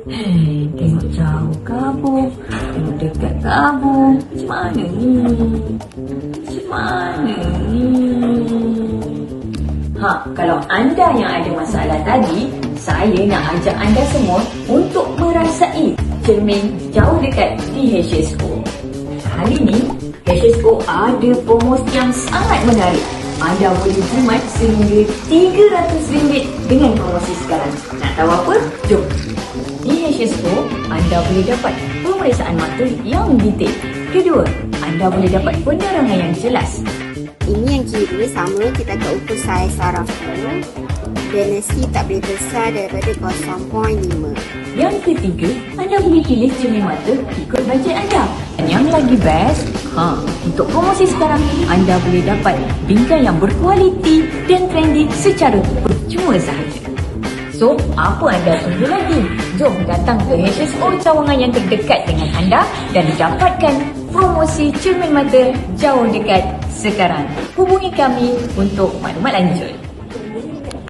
Hei, tengok jauh kabur, tengok dekat kabur. Macam mana ni? Macam mana ni? Kalau anda yang ada masalah tadi, saya nak ajak anda semua untuk merasai cermin jauh dekat di HSO. Hari ni, HSO ada promosi yang sangat menarik. Anda boleh jimat sehingga RM300 dengan promosi sekarang. Nak tahu apa? Jom! Di HSO, anda boleh dapat pemeriksaan mata yang detail. Kedua, anda boleh dapat penerangan yang jelas. Ini yang kiri sama, kita akan ukur saiz saraf tu. Diagnosis tak boleh besar daripada 0.5. Yang ketiga, anda boleh pilih cermin mata ikut bajet anda. Dan yang lagi best, untuk promosi sekarang, anda boleh dapat bingkai yang berkualiti dan trendy secara percuma sahaja. So, apa anda tunggu lagi? Jom datang ke HSO cawangan yang terdekat dengan anda dan dapatkan promosi cermin mata jauh dekat sekarang. Hubungi kami untuk maklumat lanjut.